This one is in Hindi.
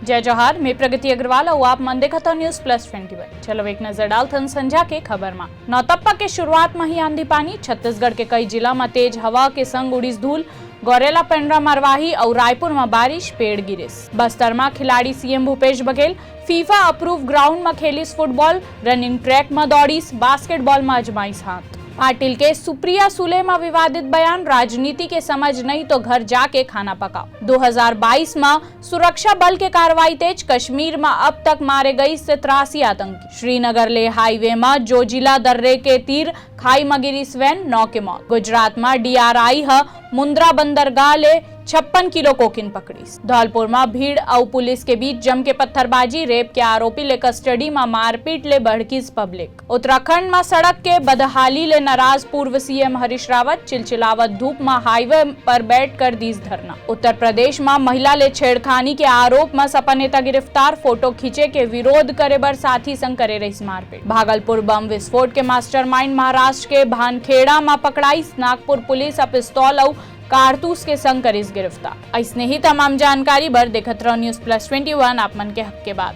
जय जोहार, मैं प्रगति अग्रवाल और आप मन देखत न्यूज प्लस 21। चलो एक नजर डालथन संझा के खबर में। नौतप्पा के शुरुआत में ही आंधी पानी, छत्तीसगढ़ के कई जिला में तेज हवा के संग उड़ीस धूल, गौरेला, पेंड्रा, मरवाही और रायपुर में बारिश, पेड़ गिरिस। बस्तर में खिलाड़ी CM Bhupesh Baghel FIFA approve ground में खेलिस फुटबॉल, रनिंग ट्रैक में दौड़ीस, बास्केटबॉल में अजमाइस हाथ। पाटिल के सुप्रिया सुले में विवादित बयान, राजनीति के समझ नहीं तो घर जाके खाना पकाओ। 2022 में सुरक्षा बल के कार्रवाई तेज, कश्मीर में अब तक मारे गई 83 आतंकी। श्रीनगर ले हाईवे में जोजिला दर्रे के तीर खाई में गिरी वैन, 9 के मौत। गुजरात में डीआरआई मुंद्रा बंदरगाह ले 56 किलो कोकीन पकड़ी। धौलपुर में भीड़ और पुलिस के बीच जम के पत्थरबाजी, रेप के आरोपी ले कस्टडी में मारपीट ले भड़कीस पब्लिक। उत्तराखंड में सड़क के बदहाली ले नाराज पूर्व सीएम हरीश रावत, चिलचिलावत धूप में हाईवे पर बैठकर दीस धरना। उत्तर प्रदेश में महिला ले छेड़खानी के आरोप में सपा नेता गिरफ्तार, फोटो खींचे के विरोध करे बर साथी संग करे रही मारपीट। भागलपुर बम विस्फोट के मास्टरमाइंड महाराष्ट्र के भानखेड़ा में पकड़ाई, नागपुर पुलिस पिस्तौल और कारतूस के संग करीस गिरफ्तार। ऐसने ही तमाम जानकारी बर देखत रहो न्यूज प्लस 21 आप मन के हक के बाद।